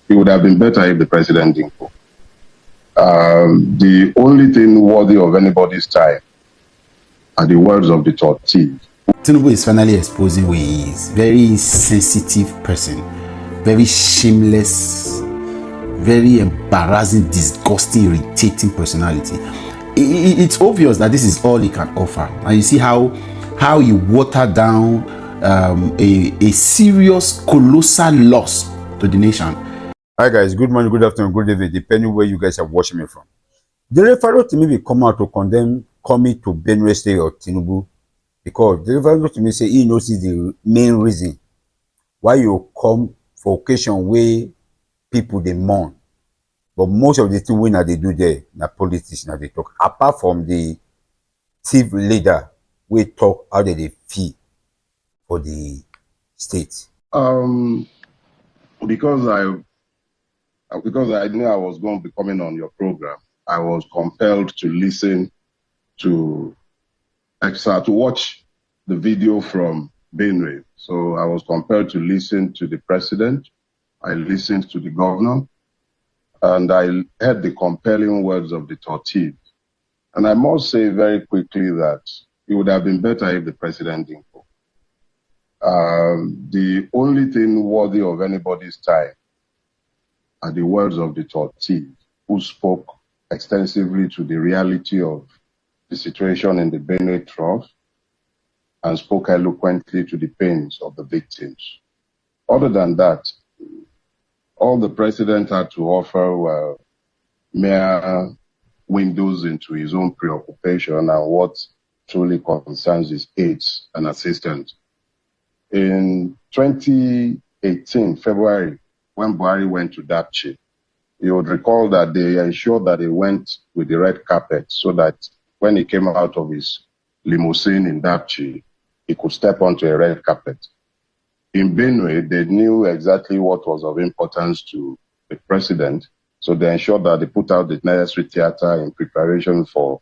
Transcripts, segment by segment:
It would have been better if the president didn't go. The only thing worthy of anybody's time are the words of the tortilla. Tinubu is finally exposing who he is. Very sensitive person, very shameless, very embarrassing, disgusting, irritating personality. It's obvious that this is all he can offer, and you see how he watered down a serious, colossal loss to the nation. Hi guys, good morning, good afternoon, good evening, depending where you guys are watching me from. Dele Farotimi will come out to condemn coming to Benue State or Tinubu, because Dele Farotimi say he knows is the main reason why you come for occasion where people they mourn. But most of the things we they do there, na politics now they talk. Apart from the chief leader, we talk how they feel for the state. Because I knew I was going to be coming on your program, I was compelled to listen to watch the video from Benue. So I was compelled to listen to the president. I listened to the governor, and I heard the compelling words of the tortilla. And I must say very quickly that it would have been better if the president didn't go. The only thing worthy of anybody's time are the words of the tortilla, who spoke extensively to the reality of the situation in the Benue Trough and spoke eloquently to the pains of the victims. Other than that, all the president had to offer were mere windows into his own preoccupation and what truly concerns his aides and assistants. In 2018, February, when Buhari went to Dapchi, you would recall that they ensured that he went with the red carpet so that when he came out of his limousine in Dapchi, he could step onto a red carpet. In Benue, they knew exactly what was of importance to the president, so they ensured that they put out the necessary theater in preparation for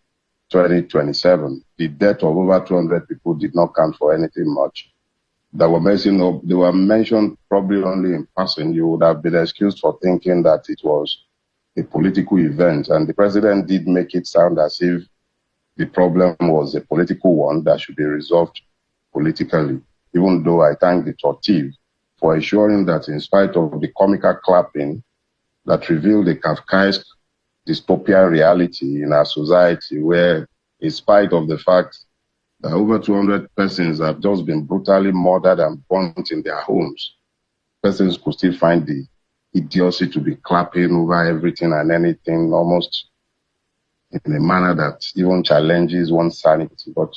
2027. The death of over 200 people did not count for anything much. They were mentioned probably only in passing. You would have been excused for thinking that it was a political event, and the president did make it sound as if the problem was a political one that should be resolved politically, even though I thank the tortilla for ensuring that in spite of the comical clapping that revealed a Kafkaesque dystopian reality in our society, where in spite of the fact that over 200 persons have just been brutally murdered and burnt in their homes, persons could still find the idiocy to be clapping over everything and anything, almost in a manner that even challenges one's sanity. But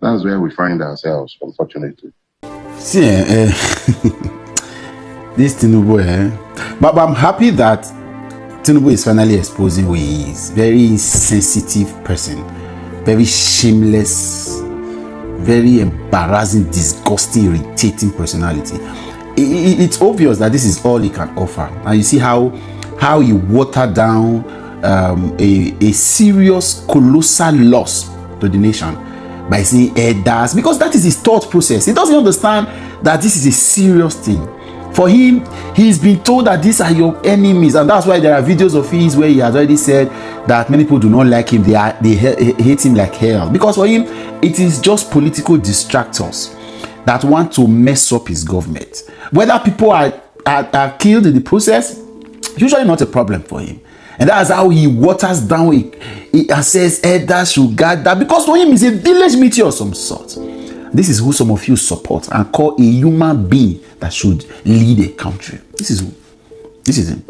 that's where we find ourselves, unfortunately. See, this Tinubu, but I'm happy that Tinubu is finally exposing who he is. Very sensitive person, very shameless, very embarrassing, disgusting, irritating personality. It's obvious that this is all he can offer, and you see how he watered down a serious, colossal loss to the nation by saying elders, because that is his thought process. He doesn't understand that this is a serious thing. For him, he's been told that these are your enemies, and that's why there are videos of his where he has already said that many people do not like him. They hate him like hell, because for him, it is just political distractors that want to mess up his government. Whether people are killed in the process, usually not a problem for him. And that's how he waters down, he says elders should gather, because for him it's a village meeting of some sort. This is who some of you support and call a human being that should lead a country. This is him.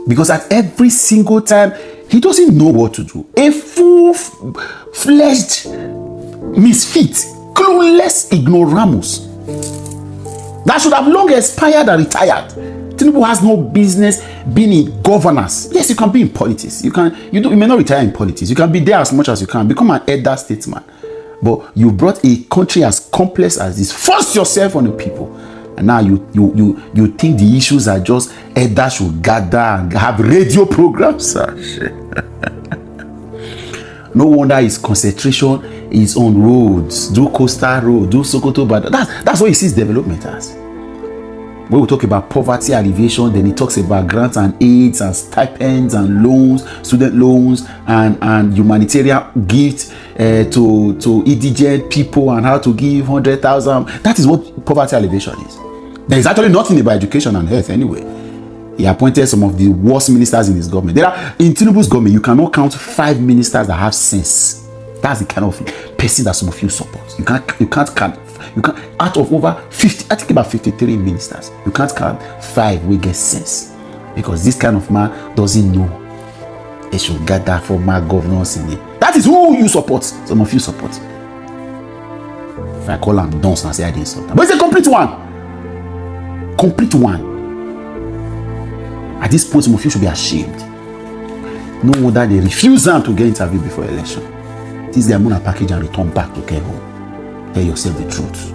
Because at every single time, he doesn't know what to do. A full-fledged misfit, clueless ignoramus that should have long expired and retired. Tinubu has no business being in governance. Yes, you can be in politics. You may not retire in politics. You can be there as much as you can. Become an elder statesman. But you brought a country as complex as this. Force yourself on the people. And now you think the issues are just elders should gather and have radio programs. No wonder his concentration is on roads. Do Coastal Road, do Sokoto, but that's what he sees development as. When we talk about poverty alleviation, then he talks about grants and aids and stipends and loans, student loans, and humanitarian gifts to indigent people, and how to give 100,000. That is what poverty alleviation is. There is actually nothing about education and health anyway. He appointed some of the worst ministers in his government. In Tinubu's government, you cannot count 5 ministers that have sense. That's the kind of person that some of you support. You can't count. You can't, out of over 50, I think about 53 ministers, you can't count 5 will get sense. Because this kind of man doesn't know he should gather former governors in it. That is who you support. Some of you support. If I call him dunce and say I didn't support, but it's a complete one. Complete one. At this point, some of you should be ashamed. No wonder they refuse them to get interviewed before election. This is their money package and return back to care home. Tell yourself the truth.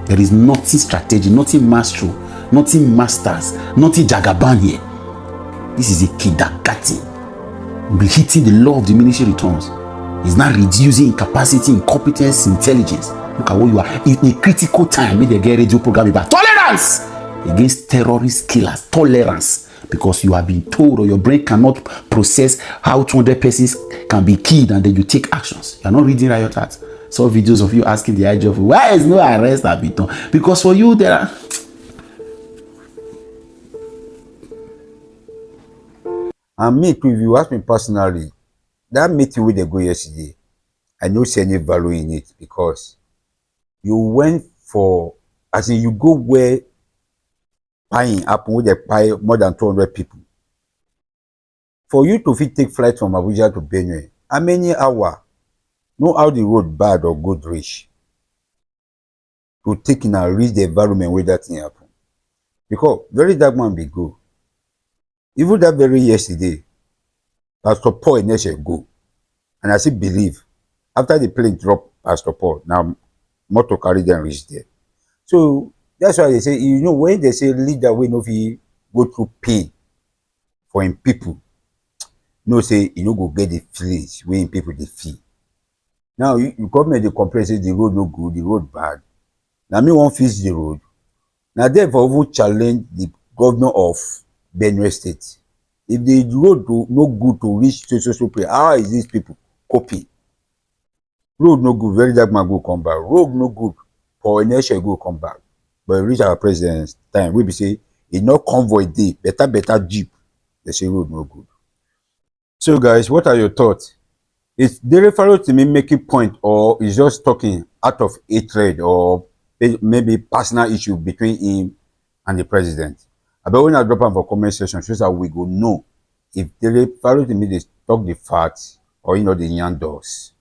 There is nothing strategy, nothing mastery, nothing masters, nothing jagaban here. This is a kidakati. Be hitting the law of diminishing returns. It's not reducing incapacity, incompetence, intelligence. Look at what you are. In a critical time, make they get radio program about tolerance against terrorist killers. Tolerance. Because you have been told, or your brain cannot process how 200 persons can be killed, and then you take actions. You are not reading Riot Act. Saw videos of you asking the IGF, why is no arrest have been done? Because for you, there are... And me too, if you ask me personally, that meeting with the go yesterday, I don't see any value in it, because you went for, as in you go where buying happen with the pie more than 200 people. For you to fit take flight from Abuja to Benue, how many hours? Know how the road bad or good reach to take in and reach the environment where that thing happen. Because very dark man be go. Even that very yesterday, Pastor Paul and Neshe go. And I still believe after the plane drop Pastor Paul, now motor carry them reach there. So that's why they say, you know, when they say leader way no fit go through pain for him people, no say you know go get the feelings when him people they feel. Now you come and they complain, say the road no good, the road bad. Now me won't fix the road. Now therefore we challenge the governor of Benue State. If the road no good to reach social place, how is these people copy? Road no good, very dark man go come back. Road no good, for inertia go come back. But reach our president's time, we be say it no convoy day, better jeep. They say road no good. So guys, what are your thoughts? Is Dele Farotimi making point, or is just talking out of hatred or maybe personal issue between him and the president? I bet when I drop him for comment section, so that we go know if Dele Farotimi they talk the facts or the yarn does.